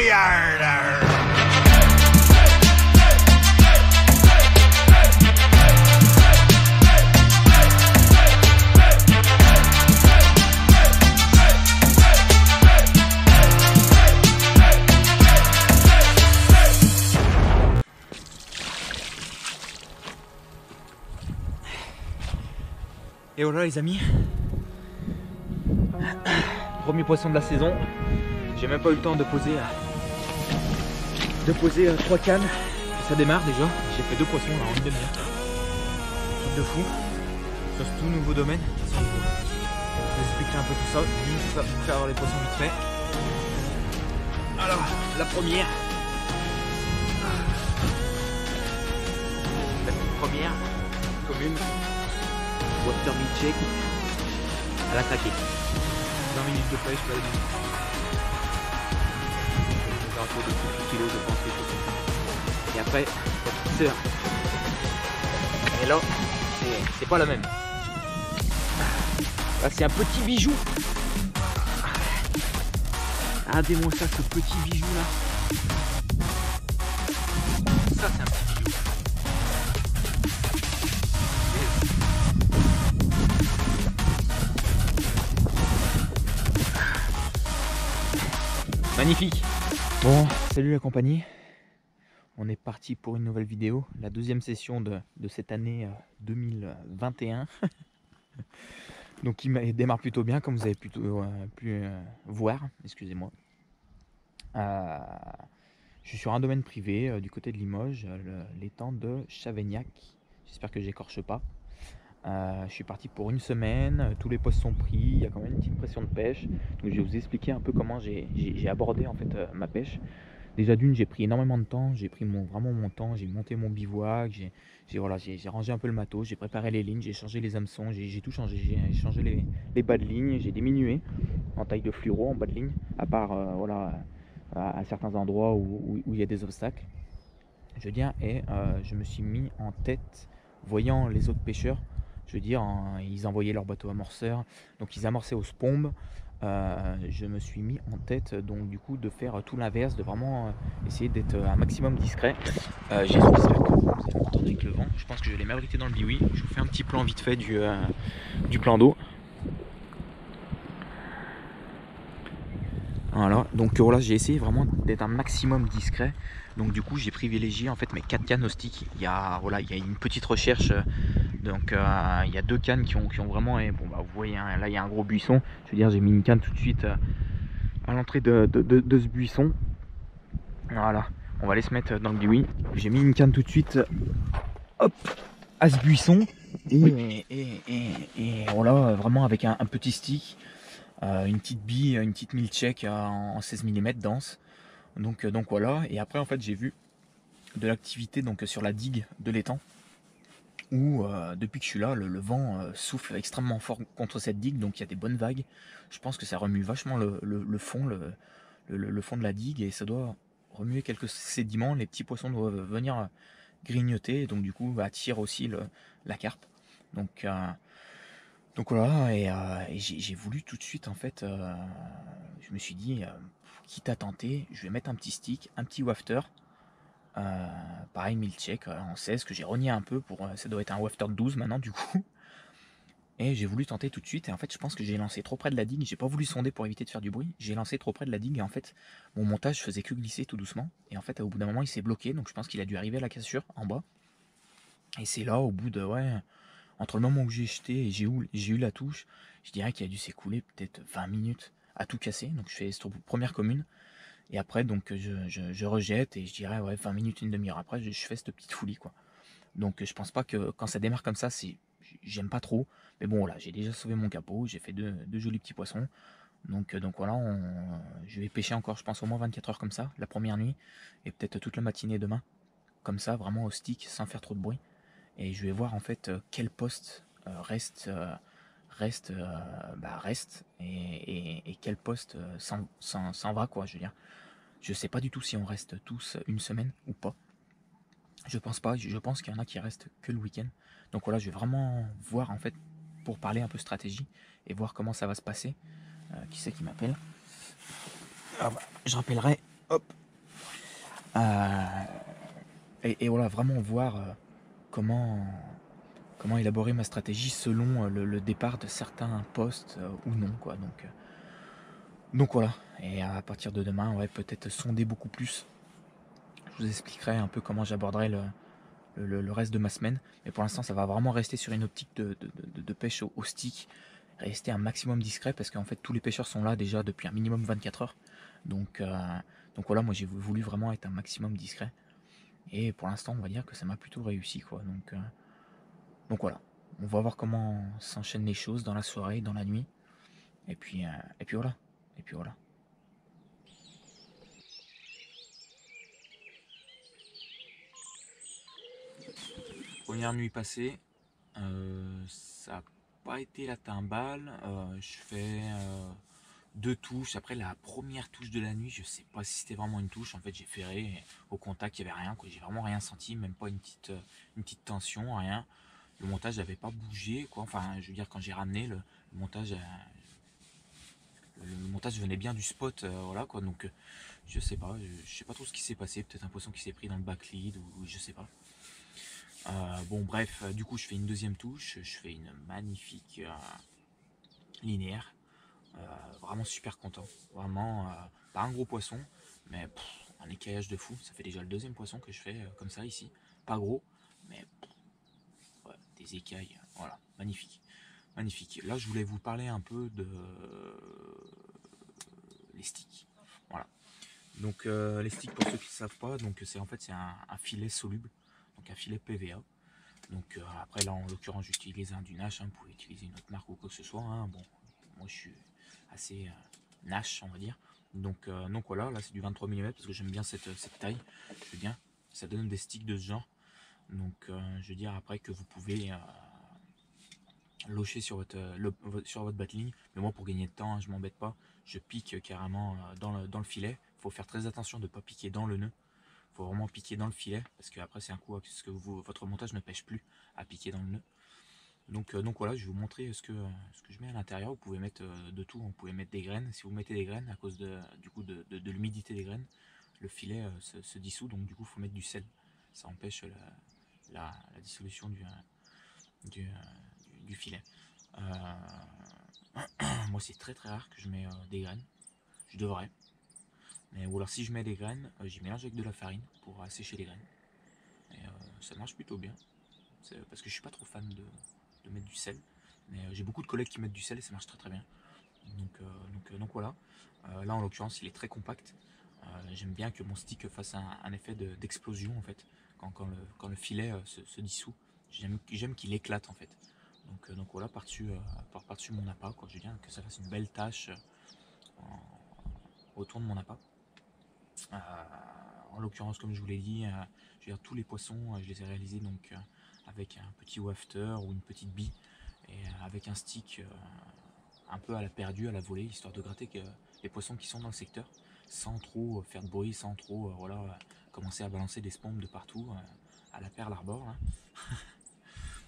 Et voilà les amis, premier poisson de la saison. J'ai même pas eu le temps de poser 3 cannes. Ça démarre déjà. J'ai fait 2 poissons là en une demi-heure. Truc de fou. Sur ce tout nouveau domaine. Je vais vous expliquer un peu tout ça. Juste pour faire avoir les poissons vite fait. Alors, la première. La toute première commune. Water milkshake à la craquée. 20 minutes de pêche, pas la minute. J'ai un peu de 8 kilos je pense, quelque chose comme ça. Et après, la petite sœur. Et là, c'est pas la même. Là c'est un petit bijou. Regardez-moi ça, ce petit bijou là. Ça c'est un petit bijou. Magnifique. Bon, salut la compagnie. On est parti pour une nouvelle vidéo, la deuxième session de cette année 2021. Donc il démarre plutôt bien, comme vous avez pu voir. Excusez-moi. Je suis sur un domaine privé du côté de Limoges, l'étang de Chavagnac. J'espère que j'écorche pas. Je suis parti pour une semaine, tous les postes sont pris, il y a quand même une petite pression de pêche. Donc je vais vous expliquer un peu comment j'ai abordé en fait ma pêche. Déjà d'une, j'ai pris énormément de temps, j'ai pris vraiment mon temps, j'ai monté mon bivouac, j'ai rangé un peu le matos, j'ai préparé les lignes, j'ai changé les hameçons, j'ai tout changé, j'ai changé les bas de ligne, j'ai diminué en taille de fluoro en bas de ligne, à part voilà, à certains endroits où il y a des obstacles. Je veux dire, et je me suis mis en tête, voyant les autres pêcheurs, je veux dire, ils envoyaient leur bateau amorceur, donc ils amorçaient au spombe. Je me suis mis en tête donc du coup de faire tout l'inverse, de vraiment essayer d'être un maximum discret. J'espère que vous allez m'entendre avec le vent. Je pense que je l'ai m'abriter dans le biwi. Je vous fais un petit plan vite fait du plan d'eau. Voilà, donc voilà, j'ai essayé vraiment d'être un maximum discret. Donc du coup j'ai privilégié en fait mes 4 cannes au stick. Il y a une petite recherche. Donc il y a 2 cannes qui ont vraiment, bon bah vous voyez hein, là il y a un gros buisson. Je veux dire, j'ai mis une canne tout de suite à l'entrée de ce buisson. Voilà, on va aller se mettre dans le biwi. J'ai mis une canne tout de suite hop à ce buisson. Et voilà, vraiment avec un petit stick. Une petite bille, une petite milkshake en 16 mm dense. Donc voilà, et après en fait j'ai vu de l'activité donc sur la digue de l'étang où depuis que je suis là, le vent souffle extrêmement fort contre cette digue, donc il y a des bonnes vagues. Je pense que ça remue vachement le fond, le fond de la digue, et ça doit remuer quelques sédiments. Les petits poissons doivent venir grignoter, et donc du coup attire aussi la carpe. Donc voilà, et j'ai voulu tout de suite en fait, je me suis dit, quitte à tenter, je vais mettre un petit stick, un petit wafter, pareil milkshake en 16 que j'ai renié un peu, ça doit être un wafter de 12 maintenant du coup. Et j'ai voulu tenter tout de suite, et en fait je pense que j'ai lancé trop près de la digue, j'ai pas voulu sonder pour éviter de faire du bruit, j'ai lancé trop près de la digue, et en fait mon montage faisait que glisser tout doucement, et en fait au bout d'un moment il s'est bloqué, donc je pense qu'il a dû arriver à la cassure en bas. Et c'est là au bout de entre le moment où j'ai jeté et j'ai eu la touche, je dirais qu'il a dû s'écouler peut-être 20 minutes à tout casser. Donc je fais cette première commune, et après donc je rejette, et je dirais 20 minutes, une demi-heure après je fais cette petite foulie quoi. Donc je pense pas que quand ça démarre comme ça, j'aime pas trop, mais bon voilà, j'ai déjà sauvé mon capot, j'ai fait deux jolis petits poissons. Donc voilà, je vais pêcher encore je pense au moins 24 heures comme ça, la première nuit, et peut-être toute la matinée demain, comme ça vraiment au stick sans faire trop de bruit. Et je vais voir en fait quel poste reste et quel poste s'en va quoi. Je veux dire, je sais pas du tout si on reste tous une semaine ou pas. Je pense pas. Je pense qu'il y en a qui restent que le week-end. Donc voilà, je vais vraiment voir en fait pour parler un peu stratégie et voir comment ça va se passer. Qui c'est qui m'appelle? Je rappellerai. Hop. Euh, et voilà, vraiment voir comment, comment élaborer ma stratégie selon le départ de certains postes ou non, quoi. Donc voilà. Et à partir de demain, on va peut-être sonder beaucoup plus. Je vous expliquerai un peu comment j'aborderai le reste de ma semaine. Mais pour l'instant, ça va vraiment rester sur une optique de pêche au stick. Rester un maximum discret parce qu'en fait, tous les pêcheurs sont là déjà depuis un minimum 24 heures. Donc, euh, donc voilà, moi j'ai voulu vraiment être un maximum discret. Et pour l'instant, on va dire que ça m'a plutôt réussi, quoi. Donc voilà. On va voir comment s'enchaînent les choses dans la soirée, dans la nuit. Et puis voilà. Et puis voilà. Première nuit passée, ça n'a pas été la timbale. Je fais deux touches. Après la première touche de la nuit, je sais pas si c'était vraiment une touche. En fait, j'ai ferré. Et au contact, il n'y avait rien, quoi. J'ai vraiment rien senti, même pas une petite tension, rien. Le montage n'avait pas bougé, quoi. Enfin, je veux dire, quand j'ai ramené, le montage, le montage venait bien du spot, voilà, quoi. Donc, je sais pas trop ce qui s'est passé. Peut-être un poisson qui s'est pris dans le backlead ou je sais pas. Bon, bref, du coup, je fais une deuxième touche. Je fais une magnifique linéaire. Vraiment super content. Vraiment, pas un gros poisson, mais un écaillage de fou. Ça fait déjà le deuxième poisson que je fais comme ça ici. Pas gros, mais ouais, des écailles. Voilà, magnifique. Magnifique. Là, je voulais vous parler un peu de les sticks. Voilà. Donc, les sticks, pour ceux qui ne savent pas, donc c'est en fait c'est un filet soluble, donc un filet PVA. Donc après là en l'occurrence j'utilise un du Nash, hein, vous pouvez utiliser une autre marque ou quoi que ce soit, hein. Bon, moi je suis assez Nash on va dire. Donc voilà, là c'est du 23 mm parce que j'aime bien cette taille, je veux dire, ça donne des sticks de ce genre. Donc je veux dire après que vous pouvez locher sur votre battling, mais moi pour gagner de temps, hein, je m'embête pas, je pique carrément dans le filet. Faut faire très attention de ne pas piquer dans le nœud. Faut vraiment piquer dans le filet parce que après c'est un coup parce que votre montage ne pêche plus à piquer dans le nœud. Donc voilà, je vais vous montrer ce que je mets à l'intérieur. Vous pouvez mettre de tout, vous pouvez mettre des graines. Si vous mettez des graines, à cause du coup de l'humidité des graines, le filet se dissout, donc du coup il faut mettre du sel. Ça empêche la dissolution du, euh, du filet. Euh, Moi c'est très très rare que je mets des graines. Je devrais. Mais, ou alors si je mets des graines, j'y mélange avec de la farine pour assécher les graines. Et ça marche plutôt bien. Parce que je suis pas trop fan de mettre du sel. Mais j'ai beaucoup de collègues qui mettent du sel et ça marche très très bien. Donc voilà. Là en l'occurrence il est très compact. J'aime bien que mon stick fasse un effet d'explosion en fait. Quand le filet se dissout. J'aime qu'il éclate en fait. Donc voilà, par-dessus mon appât, quoi. Je veux bien que ça fasse une belle tache autour de mon appât. Euh, En l'occurrence, comme je vous l'ai dit, je veux dire, tous les poissons, je les ai réalisés donc avec un petit wafter ou une petite bille et avec un stick un peu à la perdue, à la volée, histoire de gratter les poissons qui sont dans le secteur, sans trop faire de bruit, sans trop commencer à balancer des spawns de partout à la perle arbor. Là.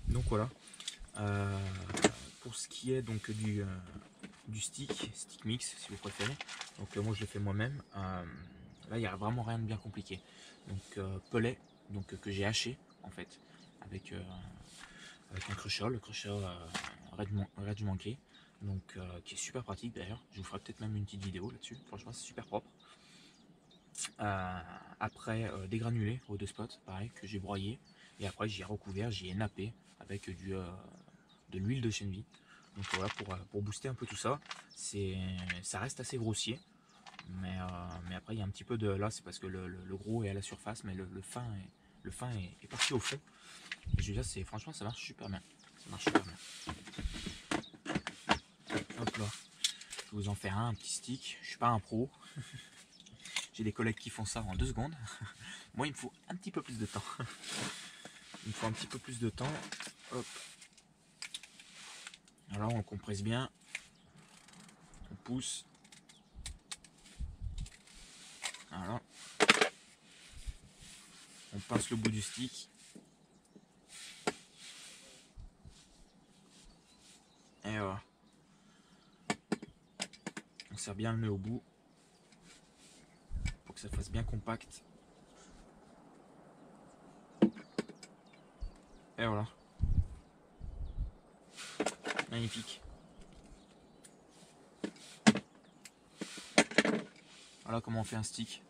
Donc voilà. Euh, pour ce qui est donc du stick mix si vous préférez. Donc moi je le fais moi-même. Là il n'y a vraiment rien de bien compliqué. Donc pelet que j'ai haché en fait avec, avec un crusher, le crusher Red Monkey. Donc qui est super pratique d'ailleurs. Je vous ferai peut-être même une petite vidéo là-dessus. Franchement c'est super propre. Après des granulés au deux spots, pareil que j'ai broyé. Et après j'y ai recouvert, j'y ai nappé avec de l'huile de chènevis. Donc voilà, pour booster un peu tout ça, ça reste assez grossier. Mais après, il y a un petit peu de... Là, c'est parce que le gros est à la surface, mais le fin est parti au fond. Et je veux dire, franchement, ça marche super bien. Ça marche super bien. Hop là. Je vous en fais un petit stick. Je suis pas un pro. J'ai des collègues qui font ça en 2 secondes. Moi, il me faut un petit peu plus de temps. Il me faut un petit peu plus de temps. Hop. Alors, on le compresse bien. On pousse. Voilà. On pince le bout du stick. Et voilà. On serre bien le nœud au bout. que ça fasse bien compact. Et voilà. Magnifique. Voilà comment on fait un stick.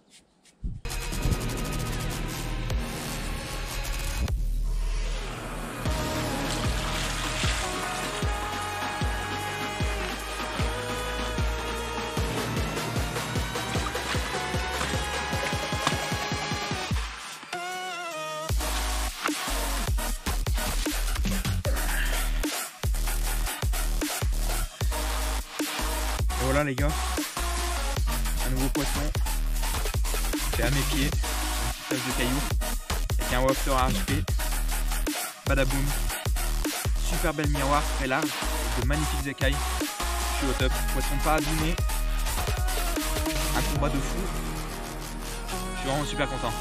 Voilà les gars, un nouveau poisson, c'est à mes pieds, un petit tas de cailloux, avec un wafter HP, badaboum, super belle miroir, très large, avec de magnifiques écailles, je suis au top, poisson pas abîmé, un combat de fou, je suis vraiment super content,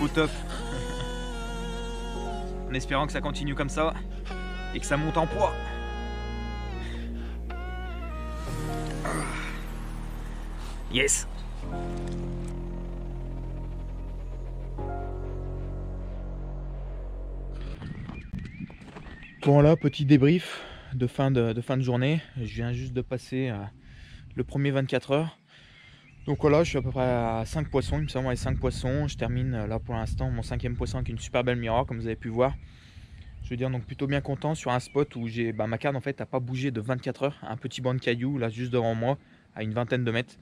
au top, en espérant que ça continue comme ça, et que ça monte en poids. Yes. Bon là, petit débrief de fin de journée. Je viens juste de passer le premier 24 heures. Donc voilà, je suis à peu près à 5 poissons, il me semble, les 5 poissons. Je termine là pour l'instant mon 5e poisson avec une super belle miroir, comme vous avez pu voir. Je veux dire, donc plutôt bien content sur un spot où j'ai ma canne en fait n'a pas bougé de 24 heures. Un petit banc de cailloux là juste devant moi, à une vingtaine de mètres.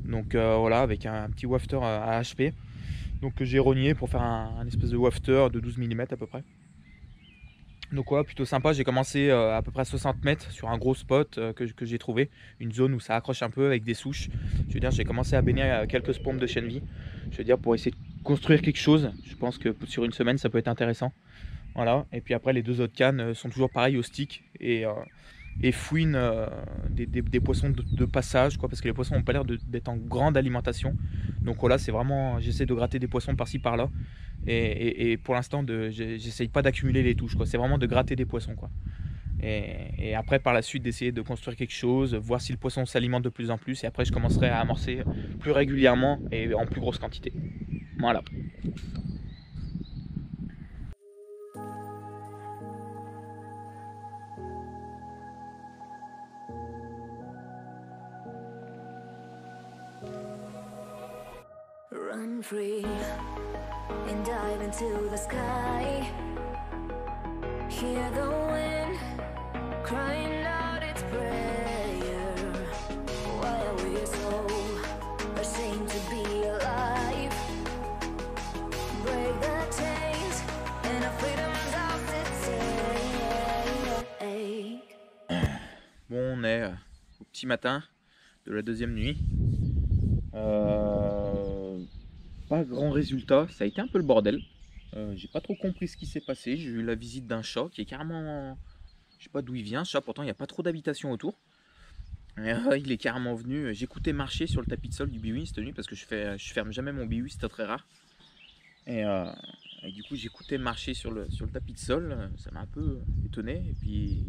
Donc voilà, avec un petit wafter à HP. Donc j'ai rogné pour faire un espèce de wafter de 12 mm à peu près. Donc voilà, plutôt sympa. J'ai commencé à peu près à 60 mètres sur un gros spot que j'ai trouvé. Une zone où ça accroche un peu avec des souches. Je veux dire, j'ai commencé à baigner quelques spombes de chènevis. Je veux dire, pour essayer de construire quelque chose. Je pense que sur une semaine, ça peut être intéressant. Voilà. Et puis après, les deux autres cannes sont toujours pareilles au stick. Et fouine des poissons de passage, quoi, parce que les poissons n'ont pas l'air d'être en grande alimentation. Donc voilà, c'est vraiment, j'essaie de gratter des poissons par-ci par-là, et pour l'instant j'essaye pas d'accumuler les touches, quoi. C'est vraiment de gratter des poissons, quoi. Et après par la suite d'essayer de construire quelque chose, voir si le poisson s'alimente de plus en plus, et après je commencerai à amorcer plus régulièrement et en plus grosse quantité. Voilà. Run free and dive into the sky. Hear the wind crying out its prayer. Why are we so ashamed to be alive? Break the chains and our freedom's off to take. Bon, on est au petit matin de la deuxième nuit. Pas grand résultat, ça a été un peu le bordel. J'ai pas trop compris ce qui s'est passé. J'ai eu la visite d'un chat qui est carrément, je sais pas d'où il vient, ce chat, pourtant il n'y a pas trop d'habitation autour. Il est carrément venu. J'écoutais marcher sur le tapis de sol du biwi cette nuit parce que je ferme jamais mon biwi, c'était très rare. Et du coup j'écoutais marcher sur le tapis de sol, ça m'a un peu étonné. Et puis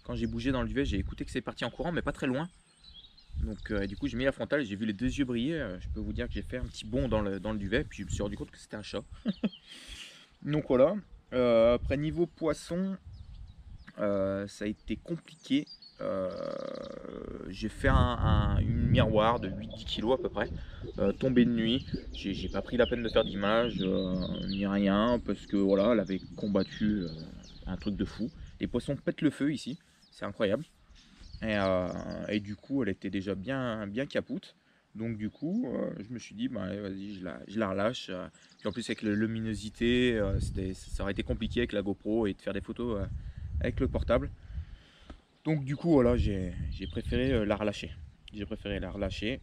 quand j'ai bougé dans le duvet, j'ai écouté que c'est parti en courant, mais pas très loin. Donc du coup j'ai mis la frontale et j'ai vu les deux yeux briller. Je peux vous dire que j'ai fait un petit bond dans le duvet, puis je me suis rendu compte que c'était un chat. Donc voilà. Après niveau poisson, ça a été compliqué. J'ai fait une miroir de 8-10 kg à peu près, tombée de nuit. J'ai pas pris la peine de faire d'image ni rien, parce que voilà, elle avait combattu un truc de fou. Les poissons pètent le feu ici, c'est incroyable. Et du coup, elle était déjà bien capoute. Donc du coup, je me suis dit, bah, vas-y, je la relâche. Puis en plus, avec la luminosité, ça aurait été compliqué avec la GoPro et de faire des photos avec le portable. Donc du coup, voilà, j'ai préféré la relâcher. J'ai préféré la relâcher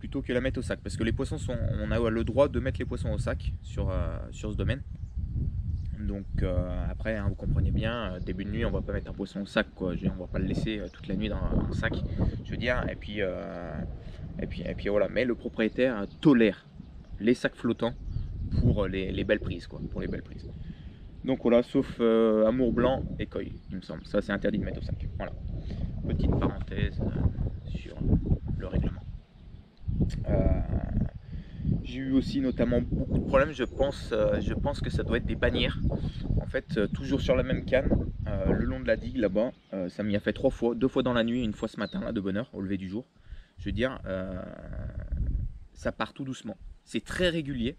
plutôt que la mettre au sac. Parce que les poissons on a le droit de mettre les poissons au sac sur ce domaine. Donc après, hein, vous comprenez bien, début de nuit, on va pas mettre un poisson au sac, quoi. On va pas le laisser toute la nuit dans un sac, je veux dire. Et puis voilà. Mais le propriétaire tolère les sacs flottants pour les belles prises, quoi. Pour les belles prises. Donc voilà, sauf amour blanc et koi, il me semble. Ça, c'est interdit de mettre au sac. Voilà. Petite parenthèse sur le règlement. J'ai eu aussi notamment beaucoup de problèmes, je pense que ça doit être des bannières. En fait, toujours sur la même canne, le long de la digue là-bas, ça m'y a fait 3 fois, 2 fois dans la nuit, une fois ce matin là, de bonne heure, au lever du jour. Je veux dire, ça part tout doucement. C'est très régulier,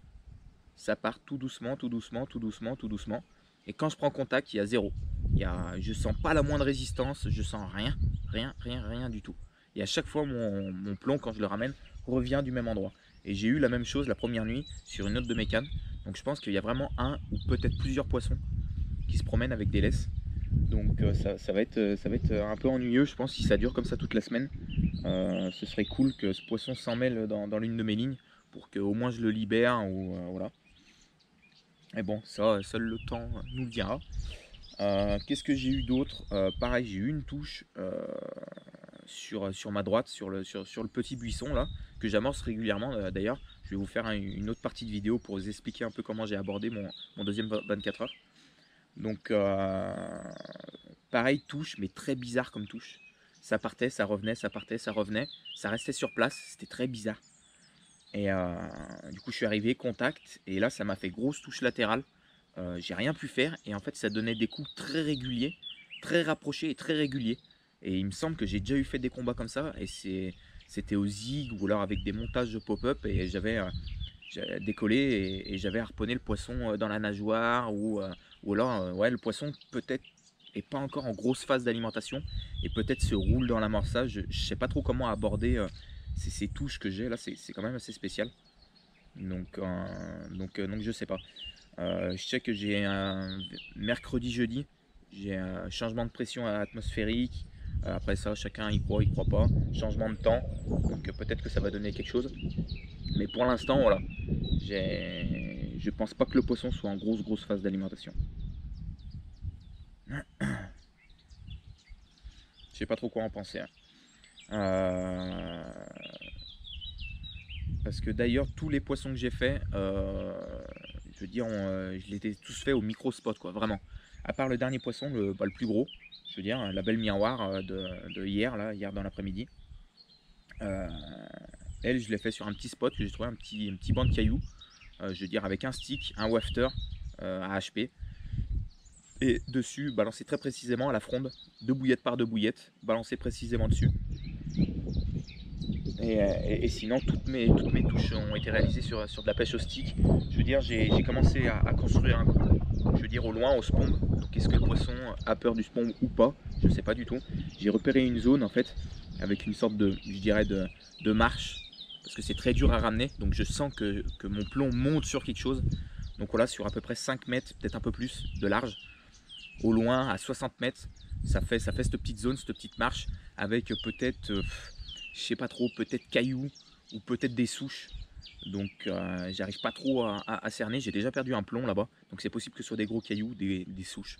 ça part tout doucement, tout doucement, tout doucement, tout doucement. Et quand je prends contact, il y a zéro. Je sens pas la moindre résistance, je sens rien, rien, rien, rien du tout. Et à chaque fois, mon plomb, quand je le ramène, revient du même endroit. Et j'ai eu la même chose la première nuit sur une autre de mes cannes. Donc je pense qu'il y a vraiment un ou peut-être plusieurs poissons qui se promènent avec des laisses. Donc ça va être un peu ennuyeux, je pense, si ça dure comme ça toute la semaine. Ce serait cool que ce poisson s'en mêle dans l'une de mes lignes pour qu'au moins je le libère ou voilà. Et bon, ça, seul le temps nous le dira. Qu'est-ce que j'ai eu d'autre? Pareil, j'ai eu une touche sur ma droite, sur le petit buisson là, que j'amorce régulièrement. D'ailleurs, je vais vous faire une autre partie de vidéo pour vous expliquer un peu comment j'ai abordé mon deuxième 24 heures. Donc, pareil, touche, mais très bizarre comme touche. Ça partait, ça revenait, ça partait, ça revenait. Ça restait sur place, c'était très bizarre. Et du coup, je suis arrivé, contact, et là, ça m'a fait grosse touche latérale. J'ai rien pu faire, et en fait, ça donnait des coups très réguliers, très rapprochés et très réguliers. Et il me semble que j'ai déjà eu fait des combats comme ça, et c'était au zig ou alors avec des montages de pop-up, et j'avais décollé et j'avais harponné le poisson dans la nageoire, ou alors, ouais, le poisson peut-être est pas encore en grosse phase d'alimentation, et peut-être se roule dans l'amorçage. Je sais pas trop comment aborder ces touches que j'ai là, c'est quand même assez spécial. Donc je sais pas. Je sais que j'ai un mercredi, jeudi, j'ai un changement de pression atmosphérique. Après ça, chacun y croit, il croit pas. Changement de temps, donc peut-être que ça va donner quelque chose. Mais pour l'instant, voilà, je pense pas que le poisson soit en grosse phase d'alimentation. Je sais pas trop quoi en penser. Parce que d'ailleurs, tous les poissons que j'ai fait, je veux dire, je les ai tous faits au micro spot, quoi, vraiment. À part le dernier poisson, le plus gros, je veux dire, la belle miroir de hier dans l'après-midi. Elle, je l'ai fait sur un petit spot que j'ai trouvé, un petit banc de cailloux, je veux dire, avec un stick, un wafter à HP. Et dessus, balancé très précisément à la fronde, 2 bouillettes par 2 bouillettes, balancé précisément dessus. Et sinon, toutes mes touches ont été réalisées sur de la pêche au stick. Je veux dire, j'ai commencé à construire un coup, je veux dire, au loin, au spawn. Donc, est-ce que le poisson a peur du spawn ou pas? Je ne sais pas du tout. J'ai repéré une zone, en fait, avec une sorte de, je dirais, de marche, parce que c'est très dur à ramener. Donc, je sens que mon plomb monte sur quelque chose. Donc, voilà, sur à peu près 5 mètres, peut-être un peu plus de large. Au loin, à 60 mètres, ça fait cette petite zone, cette petite marche, avec peut-être, je sais pas trop, peut-être cailloux ou peut-être des souches. Donc j'arrive pas trop à cerner. J'ai déjà perdu un plomb là-bas, donc c'est possible que ce soit des gros cailloux, des souches.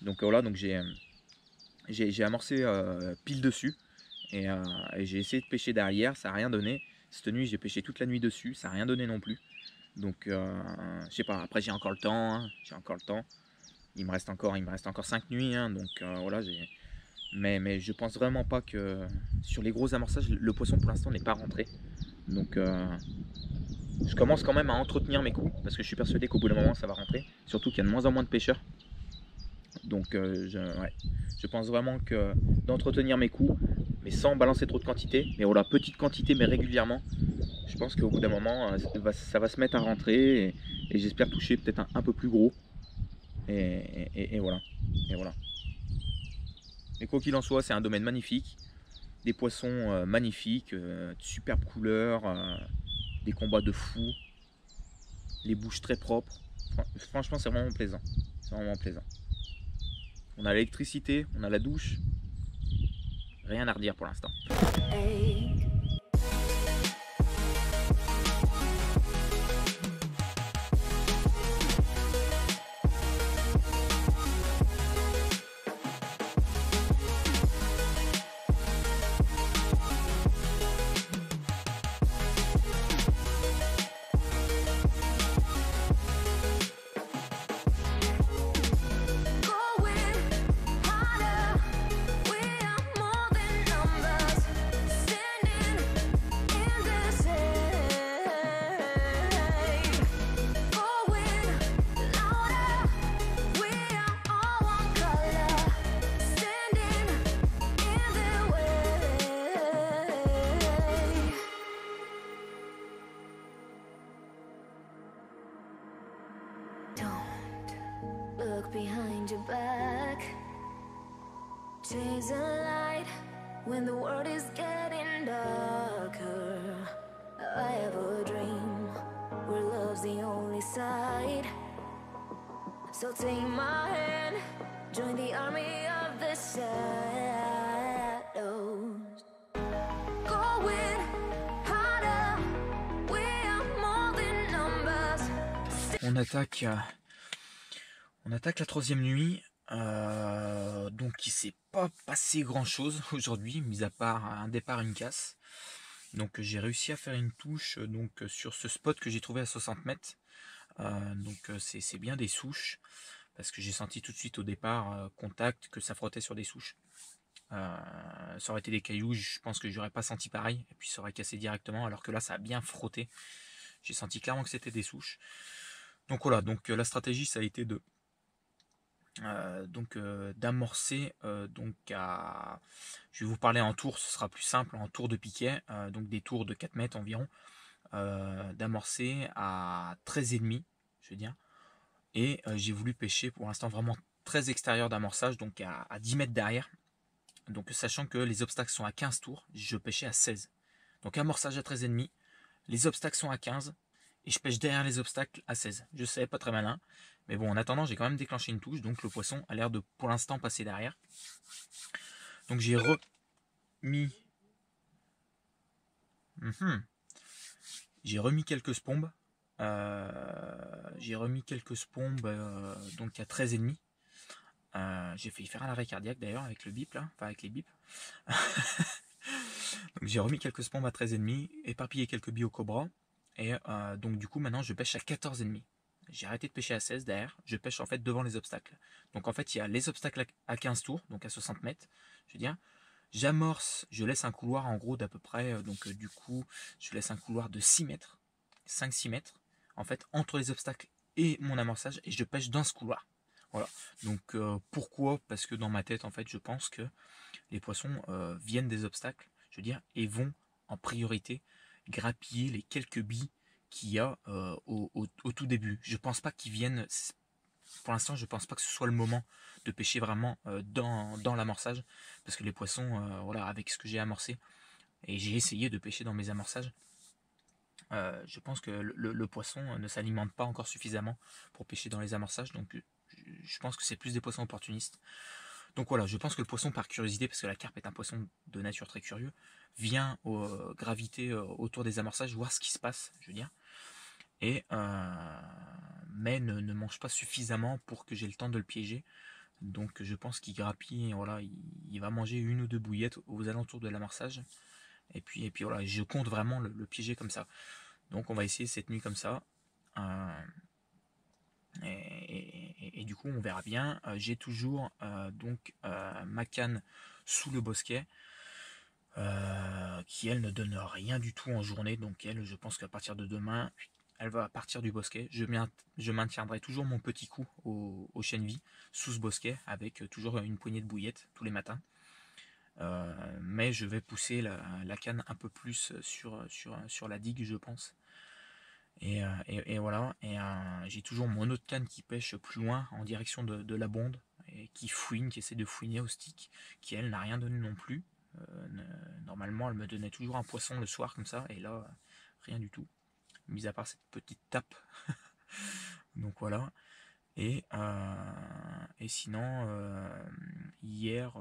Donc voilà, donc j'ai amorcé pile dessus et j'ai essayé de pêcher derrière, ça n'a rien donné. Cette nuit, j'ai pêché toute la nuit dessus, ça n'a rien donné non plus. Donc je sais pas, après j'ai encore le temps, hein, j'ai encore le temps. Il me reste encore 5 nuits, hein, donc voilà, mais je pense vraiment pas que sur les gros amorçages, le poisson pour l'instant n'est pas rentré. Donc je commence quand même à entretenir mes coups, parce que je suis persuadé qu'au bout d'un moment ça va rentrer. Surtout qu'il y a de moins en moins de pêcheurs. Donc je pense vraiment que d'entretenir mes coups, mais sans balancer trop de quantité. Mais voilà, petite quantité mais régulièrement. Je pense qu'au bout d'un moment, ça va se mettre à rentrer et j'espère toucher peut-être un peu plus gros. Et voilà. Mais quoi qu'il en soit, c'est un domaine magnifique. Des poissons magnifiques, de superbes couleurs, des combats de fous, les bouches très propres. Franchement, c'est vraiment plaisant. C'est vraiment plaisant. On a l'électricité, on a la douche. Rien à redire pour l'instant. Hey. Going harder, we are more than numbers. Standing Chase a light when the world is getting darker. I have a dream where love's the only side. So take my hand, join the army of the shadows. Going harder, we are more than numbers. On attaque la troisième nuit. Donc il s'est pas passé grand chose aujourd'hui, mis à part un départ, une casse. Donc j'ai réussi à faire une touche donc sur ce spot que j'ai trouvé à 60 mètres. Donc c'est bien des souches, parce que j'ai senti tout de suite au départ contact que ça frottait sur des souches. Ça aurait été des cailloux, je pense que j'aurais pas senti pareil, et puis ça aurait cassé directement, alors que là ça a bien frotté. J'ai senti clairement que c'était des souches. Donc voilà, donc la stratégie ça a été de d'amorcer je vais vous parler en tour, ce sera plus simple, en tour de piquet, donc des tours de 4 mètres environ, d'amorcer à 13,5, je veux dire, et j'ai voulu pêcher pour l'instant vraiment très extérieur d'amorçage, donc à 10 mètres derrière, donc sachant que les obstacles sont à 15 tours, je pêchais à 16, donc amorçage à 13,5, les obstacles sont à 15, et je pêche derrière les obstacles à 16. Je sais, pas très malin. Mais bon, en attendant, j'ai quand même déclenché une touche. Donc le poisson a l'air de, pour l'instant, passer derrière. Donc j'ai remis... J'ai remis quelques spombes. Donc à 13,5. J'ai failli faire un arrêt cardiaque d'ailleurs avec le bip là. Enfin avec les bips. Donc j'ai remis quelques spombes à 13,5. Éparpillé quelques billes au cobra. Et donc du coup maintenant je pêche à 14,5. J'ai arrêté de pêcher à 16 derrière, je pêche en fait devant les obstacles. Donc en fait il y a les obstacles à 15 tours, donc à 60 mètres, je veux dire. J'amorce, je laisse un couloir en gros d'à peu près, du coup je laisse un couloir de 6 mètres, 5-6 mètres, en fait entre les obstacles et mon amorçage, et je pêche dans ce couloir. Voilà, donc pourquoi? Parce que dans ma tête en fait je pense que les poissons viennent des obstacles, je veux dire, et vont en priorité grappiller les quelques billes qu'il y a au tout début. Je pense pas qu'ils viennent, pour l'instant je pense pas que ce soit le moment de pêcher vraiment dans l'amorçage, parce que les poissons, voilà, avec ce que j'ai amorcé, et j'ai essayé de pêcher dans mes amorçages, je pense que le poisson ne s'alimente pas encore suffisamment pour pêcher dans les amorçages, donc je pense que c'est plus des poissons opportunistes. Donc voilà, je pense que le poisson, par curiosité, parce que la carpe est un poisson de nature très curieux, vient graviter autour des amorçages, voir ce qui se passe, je veux dire, et mais ne mange pas suffisamment pour que j'ai le temps de le piéger. Donc je pense qu'il grappille, voilà, il va manger une ou deux bouillettes aux alentours de l'amorçage, et puis voilà, je compte vraiment le piéger comme ça. Donc on va essayer cette nuit comme ça. Et du coup on verra bien. J'ai toujours ma canne sous le bosquet, qui elle ne donne rien du tout en journée, donc elle, je pense qu'à partir de demain elle va partir du bosquet. Je maintiendrai toujours mon petit coup au chènevis sous ce bosquet, avec toujours une poignée de bouillettes tous les matins, mais je vais pousser la canne un peu plus sur la digue, je pense. Et voilà, et j'ai toujours mon autre canne qui pêche plus loin en direction de la bonde, et qui fouine, qui essaie de fouiner au stick, qui elle n'a rien donné non plus. Normalement elle me donnait toujours un poisson le soir comme ça, et là rien du tout, mis à part cette petite tape. Donc voilà, et sinon hier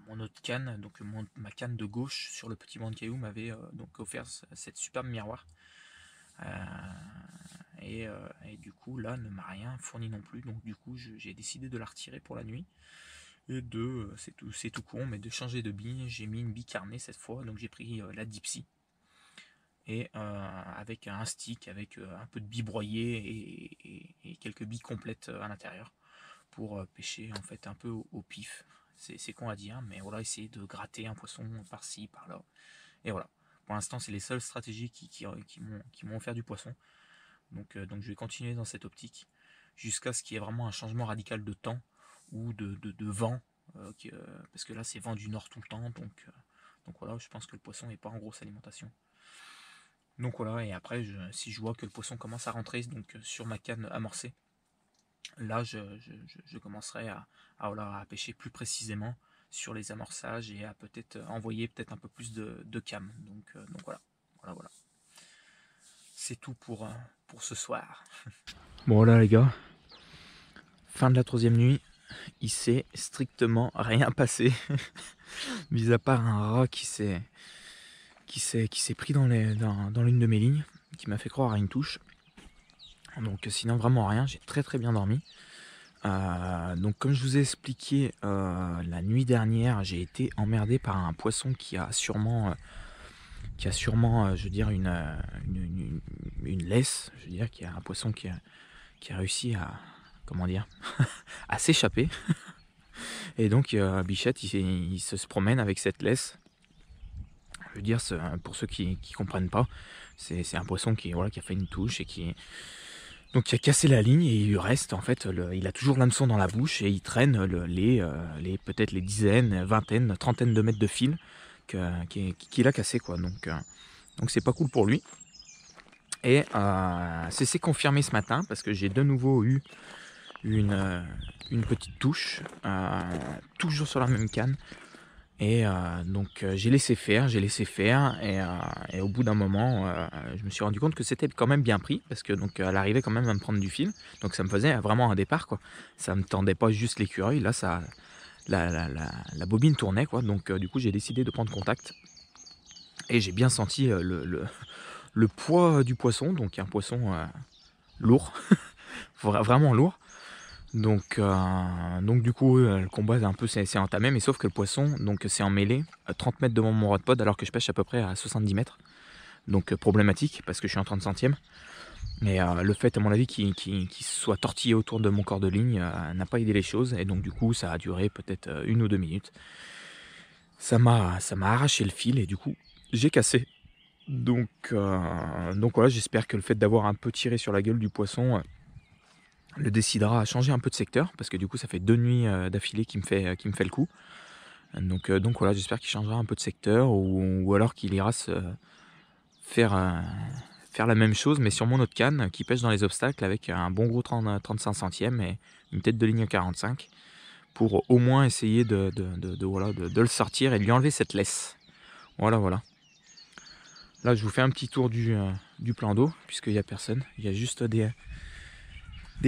mon autre canne, donc ma canne de gauche sur le petit banc de cailloux m'avait donc offert cette superbe miroir. Et du coup là ne m'a rien fourni non plus, donc du coup j'ai décidé de la retirer pour la nuit, et c'est tout con, mais de changer de bille. J'ai mis une bille carnée cette fois, donc j'ai pris la Dipsy, et avec un stick, avec un peu de billes broyées et quelques billes complètes à l'intérieur, pour pêcher en fait un peu au pif. C'est con à dire, mais voilà, essayer de gratter un poisson par-ci, par-là. Et voilà. Pour l'instant, c'est les seules stratégies qui m'ont offert du poisson. Donc je vais continuer dans cette optique jusqu'à ce qu'il y ait vraiment un changement radical de temps ou de vent. Parce que là, c'est vent du nord tout le temps. Donc voilà, je pense que le poisson n'est pas en grosse alimentation. Donc voilà, et après, si je vois que le poisson commence à rentrer donc sur ma canne amorcée, là je commencerai voilà, à pêcher plus précisément sur les amorçages et à peut-être envoyer peut-être un peu plus de cam. Donc voilà, voilà. C'est tout pour ce soir. Bon voilà les gars, fin de la 3e nuit, il s'est strictement rien passé, mis à part un rat qui s'est pris dans l'une de mes lignes, qui m'a fait croire à une touche. Donc sinon vraiment rien, j'ai très bien dormi. Donc comme je vous ai expliqué la nuit dernière, j'ai été emmerdé par un poisson qui a sûrement, je veux dire, une laisse, je veux dire, qui a un poisson qui a réussi à, comment dire, à s'échapper. Et donc Bichette, il se promène avec cette laisse. Je veux dire, pour ceux qui comprennent pas, c'est un poisson qui a fait une touche et qui a cassé la ligne, et il lui reste en fait, il a toujours l'hameçon dans la bouche et il traîne peut-être les dizaines, vingtaines, trentaines de mètres de fil qu'il a cassé quoi. Donc c'est pas cool pour lui. Et c'est confirmé ce matin parce que j'ai de nouveau eu une petite touche, toujours sur la même canne. Et donc j'ai laissé faire, et au bout d'un moment, je me suis rendu compte que c'était quand même bien pris, parce que donc elle arrivait quand même à me prendre du fil, donc ça me faisait vraiment un départ quoi. Ça me tendait pas juste l'écureuil, là ça, la bobine tournait quoi, donc du coup j'ai décidé de prendre contact, et j'ai bien senti le poids du poisson, donc un poisson lourd, vraiment lourd. Donc du coup le combat s'est entamé, mais sauf que le poisson donc s'est emmêlé 30 mètres devant mon rod pod alors que je pêche à peu près à 70 mètres. Donc problématique parce que je suis en 30 centièmes. Et le fait à mon avis qu'il soit tortillé autour de mon corps de ligne n'a pas aidé les choses, et donc du coup ça a duré peut-être 1 ou 2 minutes. Ça m'a arraché le fil et du coup j'ai cassé. Donc voilà, j'espère que le fait d'avoir un peu tiré sur la gueule du poisson le décidera à changer un peu de secteur, parce que du coup ça fait 2 nuits d'affilée qui me fait le coup. Donc voilà, j'espère qu'il changera un peu de secteur, ou alors qu'il ira faire la même chose mais sur mon autre canne qui pêche dans les obstacles avec un bon gros 35 centièmes et une tête de ligne 45, pour au moins essayer de le sortir et de lui enlever cette laisse. Voilà. Là je vous fais un petit tour du plan d'eau, puisqu'il n'y a personne, il y a juste des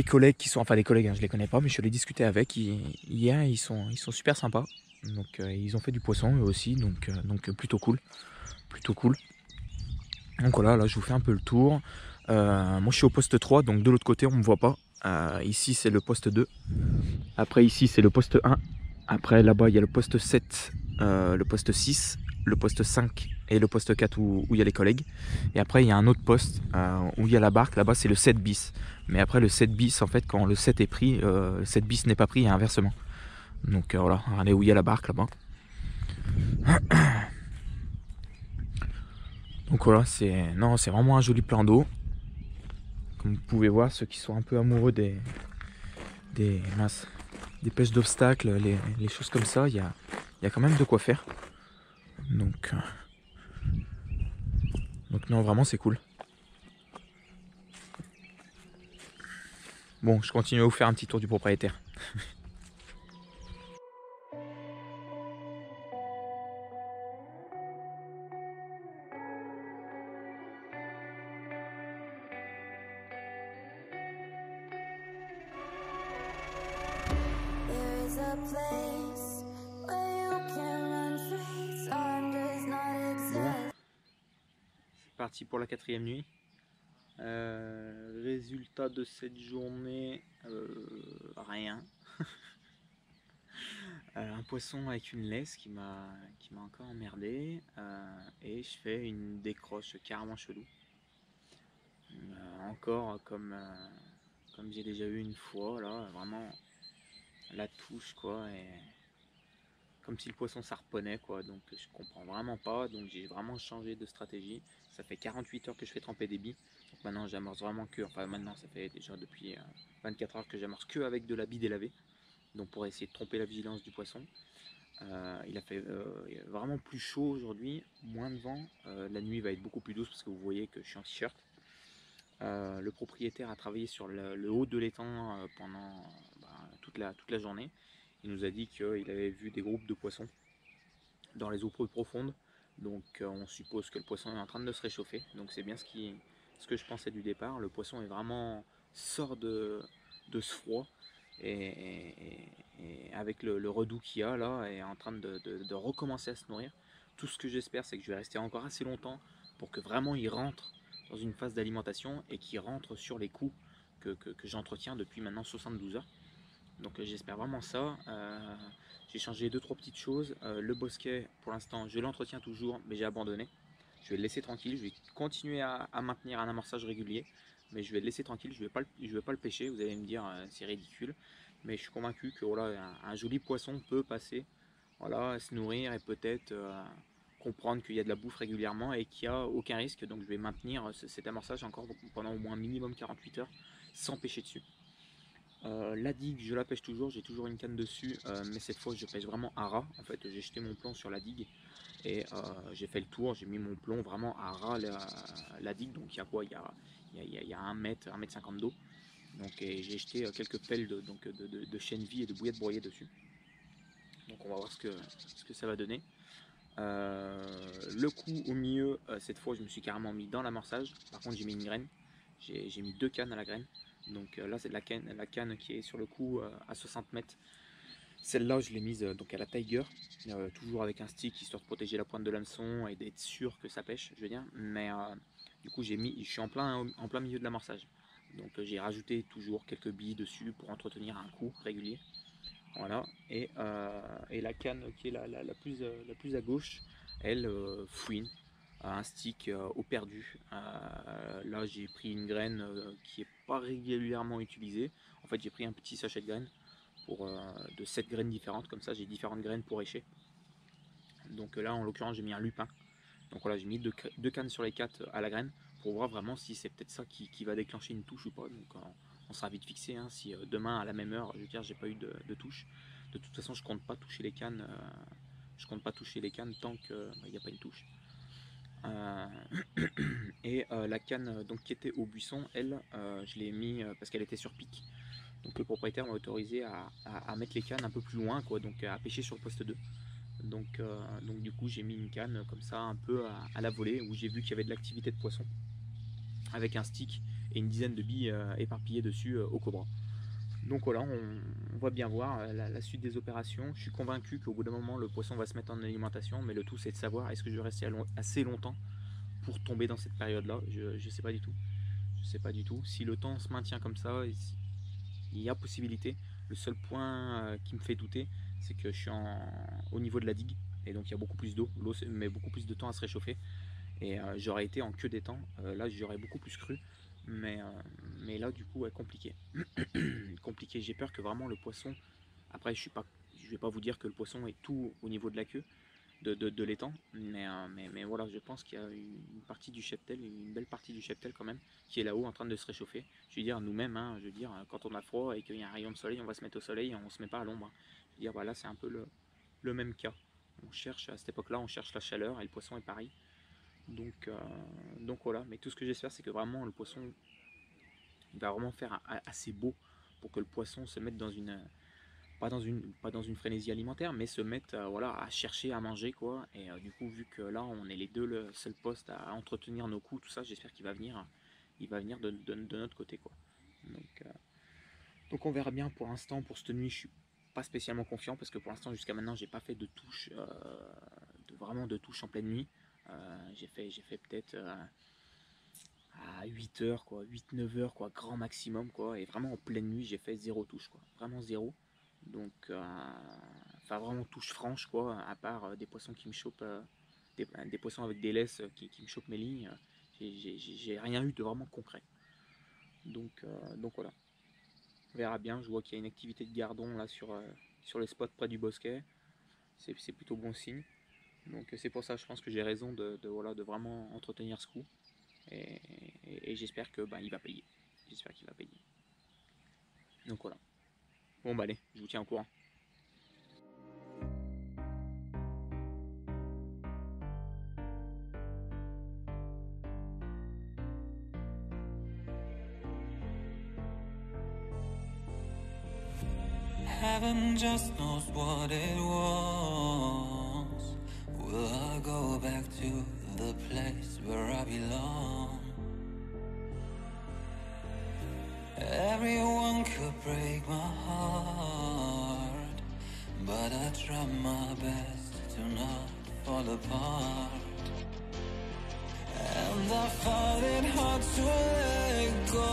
collègues qui sont, enfin des collègues, hein, je les connais pas, mais je suis allé discuter avec hier, ils sont super sympas. Donc ils ont fait du poisson eux aussi, donc plutôt cool. Donc voilà, là je vous fais un peu le tour. Moi je suis au poste 3, donc de l'autre côté on me voit pas. Ici c'est le poste 2. Après ici c'est le poste 1. Après là-bas il y a le poste 7, le poste 6, le poste 5 et le poste 4 où il y a les collègues. Et après il y a un autre poste où il y a la barque, là-bas c'est le 7 bis. Mais après le 7 bis, en fait quand le 7 est pris, le 7 bis n'est pas pris et inversement. Donc voilà, regardez où il y a la barque là-bas. Donc voilà, c'est vraiment un joli plan d'eau. Comme vous pouvez voir, ceux qui sont un peu amoureux des pêches d'obstacles, les choses comme ça, il y a quand même de quoi faire. Donc non, vraiment c'est cool. Bon, je continue à vous faire un petit tour du propriétaire. There is a place where you can run free. Time does not exist. C'est parti pour la 4e nuit. Résultat de cette journée, rien. Un poisson avec une laisse qui m'a encore emmerdé, et je fais une décroche carrément chelou. Encore comme j'ai déjà eu une fois, là, vraiment la touche quoi, et comme si le poisson s'harponnait quoi, donc je comprends vraiment pas, donc j'ai vraiment changé de stratégie. Ça fait 48 heures que je fais tremper des billes, donc maintenant j'amorce vraiment que, enfin maintenant ça fait déjà depuis 24 heures que j'amorce que avec de la bille délavée, donc pour essayer de tromper la vigilance du poisson. Il a fait vraiment plus chaud aujourd'hui, moins de vent, la nuit va être beaucoup plus douce parce que vous voyez que je suis en t-shirt. Le propriétaire a travaillé sur le haut de l'étang pendant toute la journée. Il nous a dit qu'il avait vu des groupes de poissons dans les eaux profondes. Donc on suppose que le poisson est en train de se réchauffer. Donc c'est bien ce que je pensais du départ. Le poisson est vraiment sort de ce froid et avec le redoux qu'il y a là, est en train de recommencer à se nourrir. Tout ce que j'espère, c'est que je vais rester encore assez longtemps pour que vraiment il rentre dans une phase d'alimentation et qu'il rentre sur les coups que j'entretiens depuis maintenant 72 heures. Donc j'espère vraiment ça. J'ai changé deux trois petites choses. Le bosquet, pour l'instant, je l'entretiens toujours, mais j'ai abandonné. Je vais le laisser tranquille. Je vais continuer à maintenir un amorçage régulier, mais je vais le laisser tranquille. Je vais pas le pêcher. Vous allez me dire, c'est ridicule, mais je suis convaincu que voilà, un joli poisson peut passer, voilà, se nourrir et peut-être comprendre qu'il y a de la bouffe régulièrement et qu'il n'y a aucun risque. Donc je vais maintenir cet amorçage encore pendant au moins minimum 48 heures sans pêcher dessus. La digue, je la pêche toujours, j'ai toujours une canne dessus, mais cette fois je pêche vraiment à ras. En fait, j'ai jeté mon plomb sur la digue et j'ai fait le tour, j'ai mis mon plomb vraiment à ras la digue. Donc il y a quoi? Il y a 1 mètre 50 d'eau. Donc j'ai jeté quelques pelles de chènevis et de bouillettes broyées dessus. Donc on va voir ce que ça va donner. Le coup au milieu, cette fois je me suis carrément mis dans l'amorçage. Par contre j'ai mis une graine, j'ai mis deux cannes à la graine. Donc là c'est la canne qui est sur le coup à 60 mètres. Celle-là je l'ai mise donc à la Tiger, toujours avec un stick histoire de protéger la pointe de l'hameçon et d'être sûr que ça pêche, je veux dire. Mais du coup je suis en plein milieu de l'amorçage. Donc j'ai rajouté toujours quelques billes dessus pour entretenir un coup régulier. Voilà, et la canne qui est la plus à gauche, elle fouine un stick au perdu. Là, j'ai pris une graine qui n'est pas régulièrement utilisée. En fait, j'ai pris un petit sachet de graines de 7 graines différentes, comme ça j'ai différentes graines pour écher. Donc là, en l'occurrence, j'ai mis un lupin. Donc voilà, j'ai mis deux cannes sur les 4 à la graine pour voir vraiment si c'est peut-être ça qui va déclencher une touche ou pas. Donc on sera vite fixé hein, si demain à la même heure, je veux dire, j'ai pas eu de touche. De toute façon, je compte pas toucher les cannes. Je compte pas toucher les cannes tant qu'il n'y a pas une touche. Euh, et la canne donc qui était au buisson, elle, je l'ai mis parce qu'elle était sur pic. Donc le propriétaire m'a autorisé à mettre les cannes un peu plus loin, quoi, donc à pêcher sur le poste 2. Donc du coup j'ai mis une canne comme ça un peu à la volée où j'ai vu qu'il y avait de l'activité de poisson avec un stick et une dizaine de billes éparpillées dessus au cobra. Donc voilà, on va bien voir la suite des opérations. Je suis convaincu qu'au bout d'un moment le poisson va se mettre en alimentation, mais le tout c'est de savoir est-ce que je vais rester assez longtemps pour tomber dans cette période là. Je sais pas du tout. Je sais pas du tout. Si le temps se maintient comme ça, il y a possibilité. Le seul point qui me fait douter, c'est que je suis au niveau de la digue. Et donc il y a beaucoup plus d'eau. L'eau met beaucoup plus de temps à se réchauffer. Et j'aurais été en queue des temps. Là, j'aurais beaucoup plus cru. Mais, euh, mais là, du coup, ouais, compliqué. Compliqué. J'ai peur que vraiment le poisson. Après, je vais pas vous dire que le poisson est tout au niveau de la queue de l'étang. Mais voilà, je pense qu'il y a une partie du cheptel, une belle partie du cheptel quand même, qui est là-haut en train de se réchauffer. Je veux dire, nous-mêmes, hein, je veux dire, quand on a froid et qu'il y a un rayon de soleil, on va se mettre au soleil et on se met pas à l'ombre. Je veux dire, voilà, c'est un peu le même cas. On cherche, à cette époque-là, on cherche la chaleur et le poisson est pareil. Donc, euh, donc voilà, mais tout ce que j'espère, c'est que vraiment le poisson il va vraiment faire assez beau pour que le poisson se mette dans pas dans une frénésie alimentaire, mais se mette voilà, à chercher à manger quoi. Et du coup, vu que là, on est les deux le seul poste à entretenir nos coups, tout ça, j'espère il va venir de notre côté quoi. Donc, euh, donc on verra bien. Pour l'instant, pour cette nuit, je suis pas spécialement confiant parce que pour l'instant, jusqu'à maintenant, j'ai pas fait de touche, vraiment de touche en pleine nuit. J'ai fait peut-être à 8 heures, quoi, 8 9 heures, quoi, grand maximum, quoi. Et vraiment en pleine nuit, j'ai fait zéro touche, quoi. Vraiment zéro. Donc, enfin, vraiment touche franche, quoi. À part des poissons qui me chopent, des poissons avec des laisses qui me chopent mes lignes. J'ai rien eu de vraiment concret. Donc voilà. On verra bien. Je vois qu'il y a une activité de gardon là sur les spots près du bosquet. C'est plutôt bon signe. Donc c'est pour ça, je pense que j'ai raison voilà, de vraiment entretenir ce coup. Et, et j'espère que il va payer. J'espère qu'il va payer. Donc voilà. Bon bah allez, je vous tiens au courant. Heaven just knows what it was. Will I go back to the place where I belong? Everyone could break my heart, but I try my best to not fall apart. And I find it hard to let go.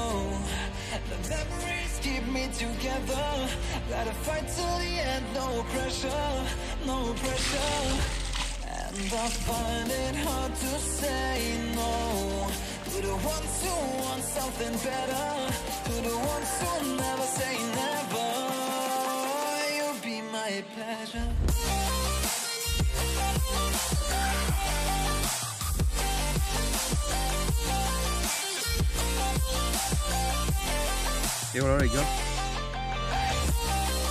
The memories keep me together. Gotta fight till the end, no pressure, no pressure. And I find it hard to say no to the ones who want something better, to the ones who never say never. You'll be my pleasure. Et voilà les gars,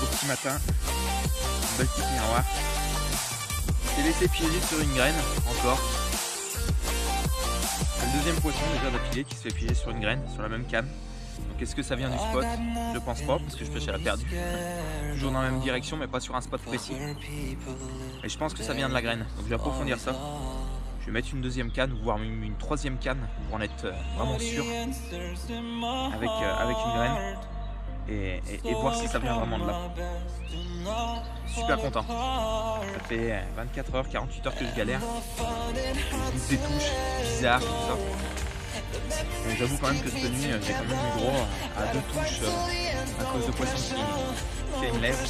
au petit matin, une belle petite miroir. J'ai laissé piéger sur une graine, encore. C'est le deuxième poisson déjà d'affilée qui se fait piéger sur une graine, sur la même canne. Donc est-ce que ça vient du spot? Je pense pas, parce que je pêche à la perdue. Toujours dans la même direction, mais pas sur un spot précis. Et je pense que ça vient de la graine, donc je vais approfondir ça. Je vais mettre une deuxième canne, voire même une troisième canne pour en être vraiment sûr avec une graine et voir si ça vient vraiment de là. Super content. Ça fait 24 heures, 48 heures que je galère. Je bouge des touches bizarres, tout ça. Donc j'avoue quand même que cette nuit, j'ai quand même eu droit à 2 touches à cause de poissons qui a une lèvre.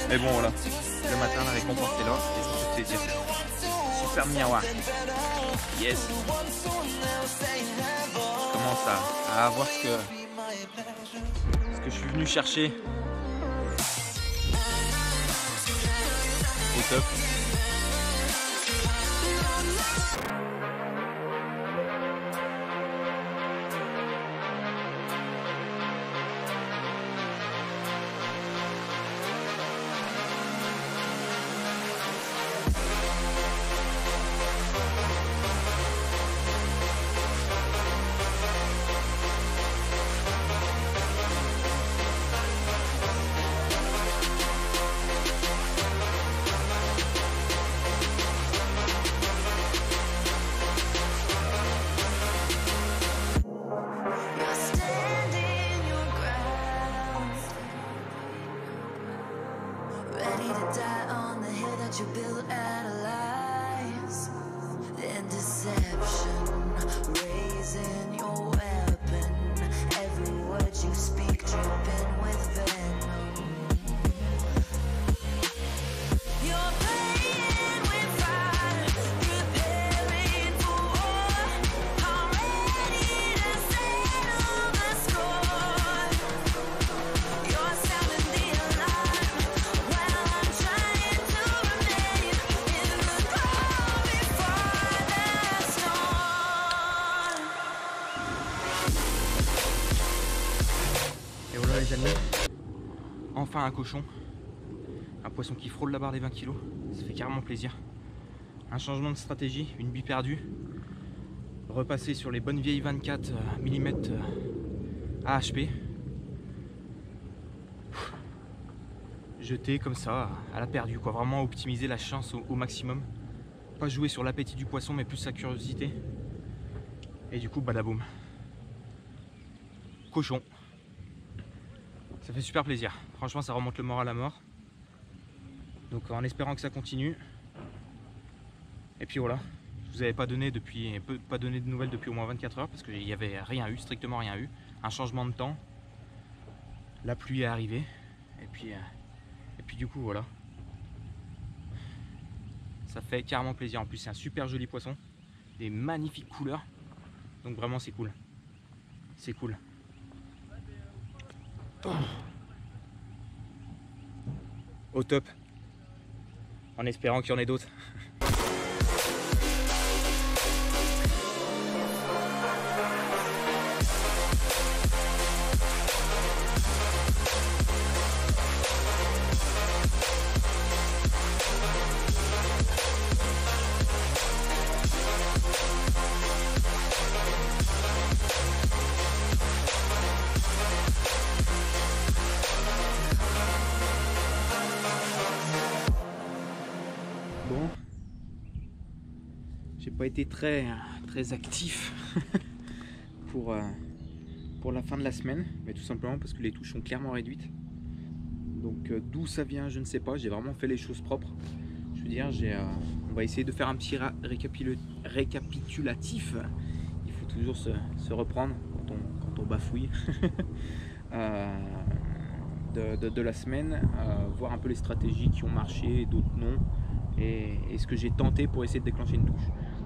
Mais bon voilà, le matin la récompense est là et ça fait plaisir. Super miroir. Yes. Je commence à avoir ce que je suis venu chercher. Au top. You build out lies and deception, raising your weapon. Every word you speak dripping with venom. You're playing with fire, preparing for war. I'm ready to settle the score. You're sounding the alarm while I'm trying to remain in the calm before the storm. Et voilà les amis, enfin un cochon, un poisson qui frôle la barre des 20 kg, ça fait carrément plaisir. Un changement de stratégie, une bille perdue, repasser sur les bonnes vieilles 24 mm AHP, jeter comme ça à la perdue, quoi. Vraiment optimiser la chance au maximum, pas jouer sur l'appétit du poisson mais plus sa curiosité, et du coup badaboum, cochon. Ça fait super plaisir, franchement ça remonte le moral à mort. Donc en espérant que ça continue. Et puis voilà, je vous avais pas donné de nouvelles depuis au moins 24 heures parce qu'il n'y avait rien eu, strictement rien eu. Un changement de temps, la pluie est arrivée et puis du coup voilà. Ça fait carrément plaisir, en plus c'est un super joli poisson, des magnifiques couleurs. Donc vraiment c'est cool. C'est cool. Au top, en espérant qu'il y en ait d'autres. j'ai pas été très actif pour la fin de la semaine, mais tout simplement parce que les touches sont clairement réduites. Donc d'où ça vient, je ne sais pas. J'ai vraiment fait les choses propres. Je veux dire, on va essayer de faire un petit récapitulatif. Il faut toujours se reprendre quand on bafouille. De la semaine, voir un peu les stratégies qui ont marché et d'autres non, et ce que j'ai tenté pour essayer de déclencher une touche.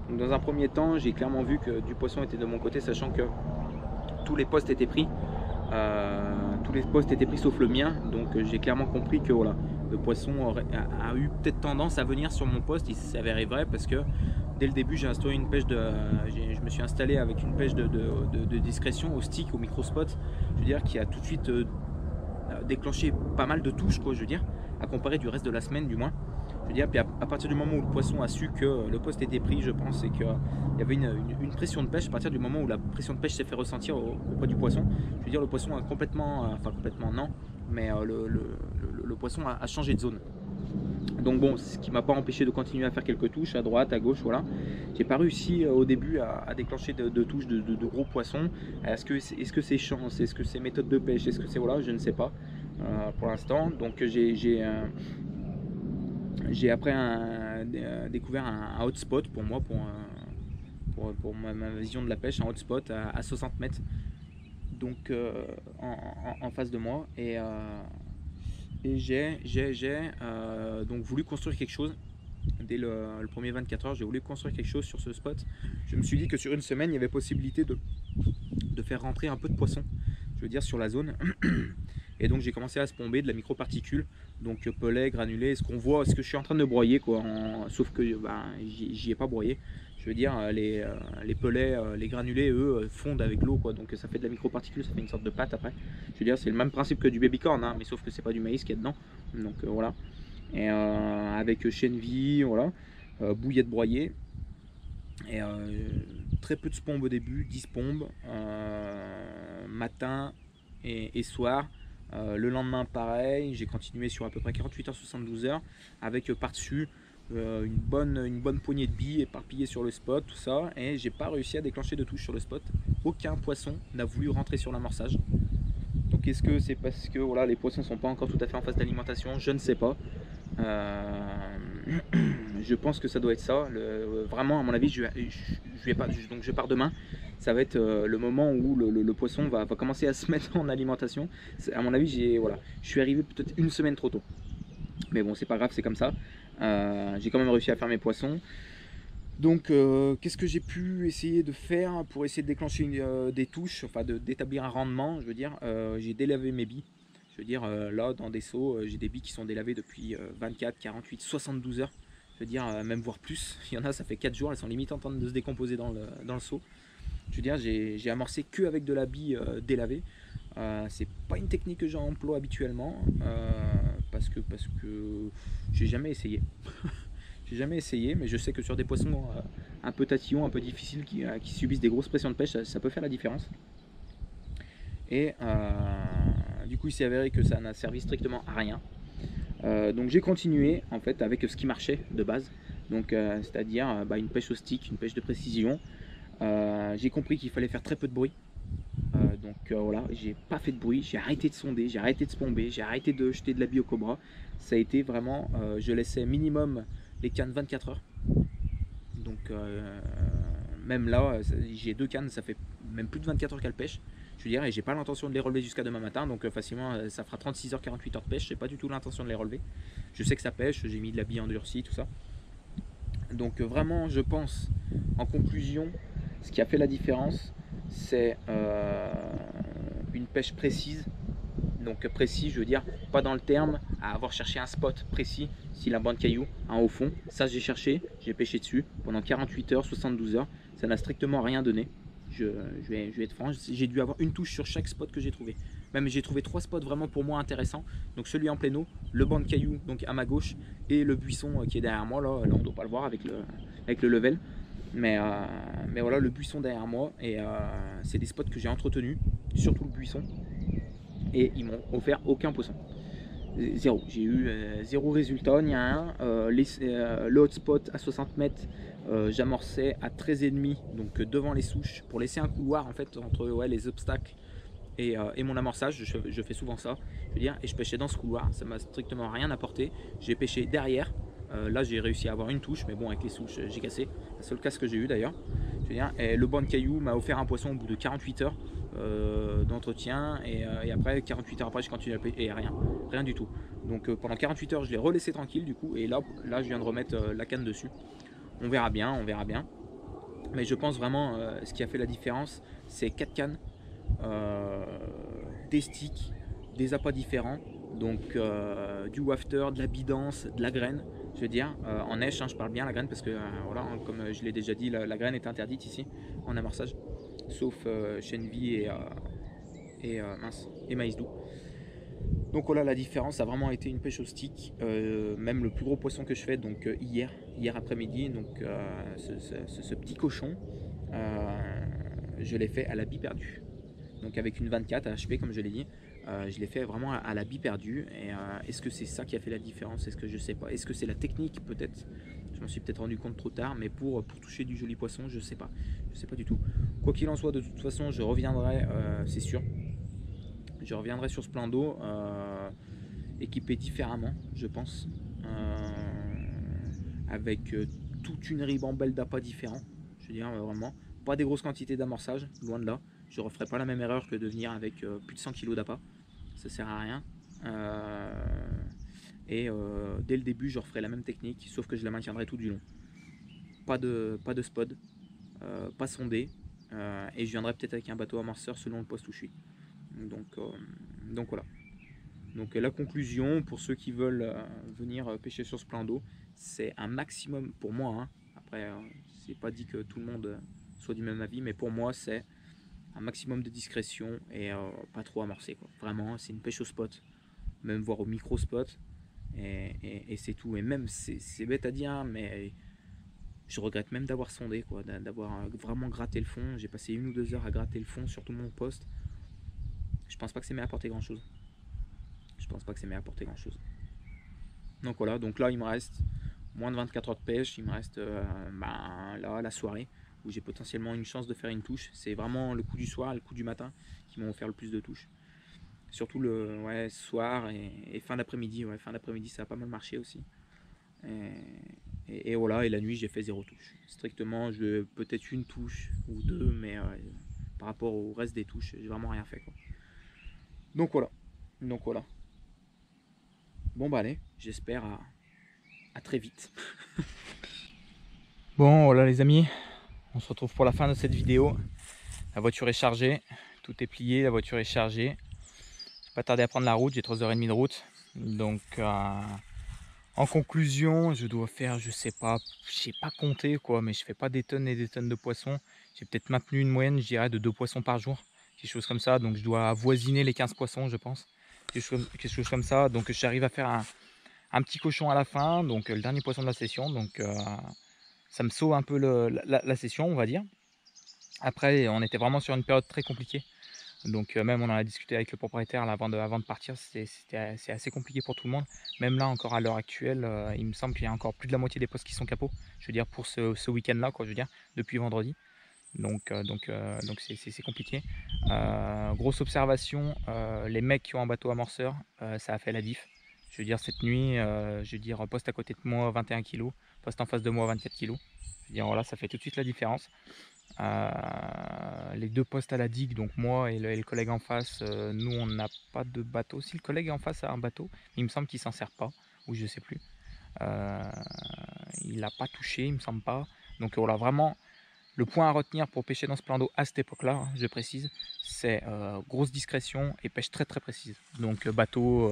Donc dans un premier temps, j'ai clairement vu que du poisson était de mon côté, sachant que tous les postes étaient pris. Tous les postes étaient pris sauf le mien, donc j'ai clairement compris que voilà, le poisson a eu peut-être tendance à venir sur mon poste. Il s'avérait vrai parce que dès le début, j'ai instauré une pêche je me suis installé avec une pêche de discrétion au stick, au micro spot, je veux dire, qui a tout de suite déclenché pas mal de touches, quoi, je veux dire, à comparer du reste de la semaine du moins. Je veux dire, puis à partir du moment où le poisson a su que le poste était pris, je pense, et qu'il y avait une pression de pêche, à partir du moment où la pression de pêche s'est fait ressentir auprès du poisson, je veux dire, le poisson a complètement, enfin complètement non, mais le poisson a changé de zone. Donc bon, ce qui m'a pas empêché de continuer à faire quelques touches à droite, à gauche, voilà. J'ai pas réussi au début à déclencher de touches de gros poissons. Est-ce que c'est chance, est-ce que c'est méthode de pêche, est-ce que c'est voilà, je ne sais pas pour l'instant. Donc j'ai après découvert un hotspot pour moi, pour ma vision de la pêche, un hotspot à 60 mètres, donc en face de moi, et j'ai donc voulu construire quelque chose. Dès le premier 24 heures, j'ai voulu construire quelque chose sur ce spot. Je me suis dit que sur une semaine, il y avait possibilité de faire rentrer un peu de poisson, je veux dire, sur la zone. Et donc j'ai commencé à spomber de la microparticule, donc pellet, granulé, ce qu'on voit, ce que je suis en train de broyer, quoi, sauf que j'y ai pas broyé. Je veux dire, les pellets, les granulés, eux, fondent avec l'eau, quoi, donc ça fait de la microparticule, ça fait une sorte de pâte après. Je veux dire, c'est le même principe que du babycorn, hein, mais sauf que c'est pas du maïs qu'il y a dedans. Donc voilà. Et avec chènevis, voilà, bouillette broyée. Et très peu de spombes au début, 10 spombes, matin et soir. Le lendemain pareil, j'ai continué sur à peu près 48 heures, 72 heures, avec par-dessus une bonne poignée de billes éparpillées sur le spot, tout ça, et j'ai pas réussi à déclencher de touche sur le spot. Aucun poisson n'a voulu rentrer sur l'amorçage. Donc est-ce que c'est parce que voilà, les poissons sont pas encore tout à fait en phase d'alimentation? Je ne sais pas. Je pense que ça doit être ça. Vraiment, à mon avis, donc je pars demain. Ça va être le moment où le poisson va commencer à se mettre en alimentation. À mon avis, voilà, je suis arrivé peut-être une semaine trop tôt. Mais bon, c'est pas grave, c'est comme ça. J'ai quand même réussi à faire mes poissons. Donc, qu'est-ce que j'ai pu essayer de faire pour essayer de déclencher des touches, enfin d'établir un rendement? Je veux dire, j'ai délavé mes billes. Je veux dire, là, dans des seaux, j'ai des billes qui sont délavées depuis 24, 48, 72 heures. Je veux dire, même voire plus. Il y en a, ça fait 4 jours, elles sont limite en train de se décomposer dans le seau. Je veux dire, j'ai amorcé que avec de la bille délavée. C'est pas une technique que j'emploie habituellement, parce que j'ai jamais essayé. J'ai jamais essayé, mais je sais que sur des poissons un peu tatillons, un peu difficiles, qui subissent des grosses pressions de pêche, ça peut faire la différence. Et du coup, il s'est avéré que ça n'a servi strictement à rien. Donc j'ai continué en fait avec ce qui marchait de base, donc c'est-à-dire une pêche au stick, une pêche de précision. J'ai compris qu'il fallait faire très peu de bruit. Donc voilà, j'ai pas fait de bruit, j'ai arrêté de sonder, j'ai arrêté de spomber, j'ai arrêté de jeter de la bille au cobra. Ça a été vraiment, je laissais minimum les cannes 24 heures. Donc même là, j'ai 2 cannes, ça fait même plus de 24 heures qu'elles pêchent. Je veux dire, et j'ai pas l'intention de les relever jusqu'à demain matin, donc facilement ça fera 36 heures, 48 heures de pêche. J'ai pas du tout l'intention de les relever. Je sais que ça pêche, j'ai mis de la bille endurcie, tout ça. Donc vraiment, je pense, en conclusion, ce qui a fait la différence, c'est une pêche précise. Donc précis, je veux dire, pas dans le terme à avoir cherché un spot précis, si la bande caillou, un haut fond. Ça j'ai cherché, j'ai pêché dessus pendant 48 heures, 72 heures. Ça n'a strictement rien donné. Je vais être franc, j'ai dû avoir une touche sur chaque spot que j'ai trouvé. Même j'ai trouvé 3 spots vraiment pour moi intéressants. Donc celui en plein eau, le banc de cailloux donc à ma gauche, et le buisson qui est derrière moi. Là on ne doit pas le voir avec le level. Mais voilà, le buisson derrière moi. Et c'est des spots que j'ai entretenus, surtout le buisson. Et ils m'ont offert aucun poisson. Zéro. J'ai eu zéro résultat, ni rien. Le hotspot à 60 mètres, j'amorçais à 13,5, donc devant les souches, pour laisser un couloir en fait entre les obstacles et mon amorçage. Je fais souvent ça, je veux dire, et je pêchais dans ce couloir. Ça m'a strictement rien apporté. J'ai pêché derrière. Là, j'ai réussi à avoir une touche, mais bon, avec les souches, j'ai cassé. La seule casse que j'ai eu d'ailleurs. Je veux dire, et le banc de cailloux m'a offert un poisson au bout de 48 heures d'entretien, et après 48 heures après, je continue à pêcher et rien du tout. Donc pendant 48 heures, je l'ai relaissé tranquille du coup, et là je viens de remettre la canne dessus. On verra bien, on verra bien. Mais je pense vraiment, ce qui a fait la différence, c'est 4 cannes, des sticks, des appâts différents, donc du wafter, de la bidance, de la graine. Je veux dire, en neige, hein, je parle bien la graine parce que voilà, hein, comme je l'ai déjà dit, la graine est interdite ici en amorçage, sauf chenille et maïs doux. Donc voilà, la différence a vraiment été une pêche au stick. Même le plus gros poisson que je fais, donc hier après-midi, donc ce petit cochon, je l'ai fait à la bille perdue. Donc avec une 24 à HP comme je l'ai dit, je l'ai fait vraiment à la bille perdue. Et est-ce que c'est ça qui a fait la différence? Est-ce que je sais pas? Est-ce que c'est la technique peut-être? Je m'en suis peut-être rendu compte trop tard, mais pour toucher du joli poisson, je sais pas. Je sais pas du tout. Quoi qu'il en soit, de toute façon, je reviendrai, c'est sûr. Je reviendrai sur ce plan d'eau équipé différemment, je pense, avec toute une ribambelle d'appâts différents. Je veux dire, vraiment, pas des grosses quantités d'amorçage, loin de là. Je ne referai pas la même erreur que de venir avec plus de 100 kg d'appât. Ça sert à rien. Dès le début, je referai la même technique, sauf que je la maintiendrai tout du long. Pas de spot, pas sondé, et je viendrai peut-être avec un bateau amorceur selon le poste où je suis. Donc voilà. Donc la conclusion pour ceux qui veulent venir pêcher sur ce plan d'eau, c'est un maximum pour moi. Hein. Après, c'est pas dit que tout le monde soit du même avis, mais pour moi, c'est un maximum de discrétion et pas trop amorcer. Quoi. Vraiment, c'est une pêche au spot, même voire au micro spot, et c'est tout. Et même, c'est bête à dire, mais je regrette même d'avoir sondé, quoi, d'avoir vraiment gratté le fond. J'ai passé 1 ou 2 heures à gratter le fond sur tout mon poste. Je pense pas que c'est m'ait apporté grand chose. Je pense pas que c'est m'ait apporté grand chose. Donc voilà, donc là il me reste moins de 24 heures de pêche, il me reste là la soirée où j'ai potentiellement une chance de faire une touche. C'est vraiment le coup du soir et le coup du matin qui m'ont offert le plus de touches. Surtout le soir et fin d'après-midi. Ouais, fin d'après-midi ça a pas mal marché aussi. Et voilà, et la nuit j'ai fait 0 touche. Strictement, peut-être une touche ou 2, mais par rapport au reste des touches, j'ai vraiment rien fait. Quoi. Donc voilà. Bon bah allez, j'espère à très vite. Bon voilà les amis, on se retrouve pour la fin de cette vidéo. La voiture est chargée, tout est plié, la voiture est chargée. J'ai pas tardé à prendre la route, j'ai 3h30 de route. Donc en conclusion, je dois faire, je sais pas compter quoi, mais je fais pas des tonnes et des tonnes de poissons. J'ai peut-être maintenu une moyenne, je dirais, de 2 poissons par jour, quelque chose comme ça. Donc je dois avoisiner les 15 poissons je pense, quelque chose comme ça. Donc j'arrive à faire un petit cochon à la fin, donc le dernier poisson de la session. Donc ça me sauve un peu la session, on va dire. Après, on était vraiment sur une période très compliquée. Donc même on en a discuté avec le propriétaire là, avant de partir, c'est assez compliqué pour tout le monde. Même là encore à l'heure actuelle, il me semble qu'il y a encore plus de la moitié des postes qui sont capots. Je veux dire pour ce week-end là, quoi, je veux dire, depuis vendredi. Donc c'est compliqué. Grosse observation, les mecs qui ont un bateau amorceur, ça a fait la diff. Je veux dire cette nuit, je veux dire poste à côté de moi 21 kg, poste en face de moi 24 kg. Je veux dire voilà, ça fait tout de suite la différence. Les 2 postes à la digue, donc moi et le collègue en face, nous on n'a pas de bateau. Si le collègue en face a un bateau, il me semble qu'il s'en sert pas, ou je sais plus. Il n'a pas touché, il me semble pas. Donc voilà, vraiment le point à retenir pour pêcher dans ce plan d'eau à cette époque-là, hein, je précise, c'est grosse discrétion et pêche très très précise. Donc bateau,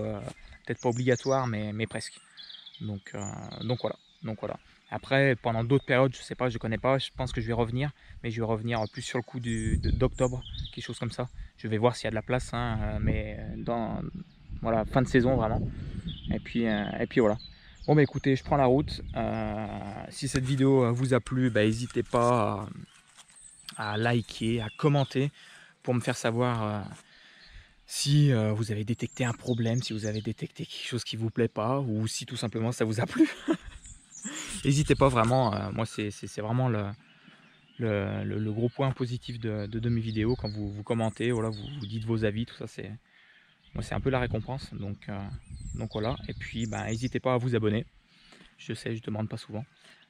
peut-être pas obligatoire, mais presque. Donc voilà. Après, pendant d'autres périodes, je sais pas, je connais pas, je pense que je vais revenir, mais je vais revenir plus sur le coup d'octobre, quelque chose comme ça. Je vais voir s'il y a de la place, hein, mais voilà, fin de saison vraiment. Et puis voilà. Bon bah écoutez, je prends la route. Si cette vidéo vous a plu, bah, n'hésitez pas à liker, à commenter pour me faire savoir Si vous avez détecté un problème, si vous avez détecté quelque chose qui vous plaît pas ou si tout simplement ça vous a plu. N'hésitez pas vraiment, moi c'est vraiment le gros point positif de mes vidéos quand vous commentez, voilà, vous dites vos avis, tout ça, moi c'est un peu la récompense donc voilà et puis, ben, n'hésitez pas à vous abonner. Je sais, je demande pas souvent,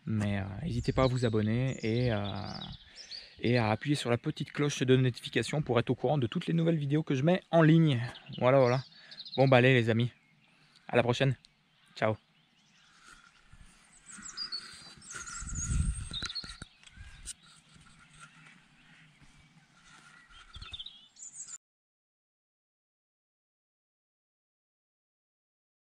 mais n'hésitez pas à vous abonner et à appuyer sur la petite cloche de notification pour être au courant de toutes les nouvelles vidéos que je mets en ligne. Voilà, voilà. Bon, bah, allez les amis, à la prochaine. Ciao.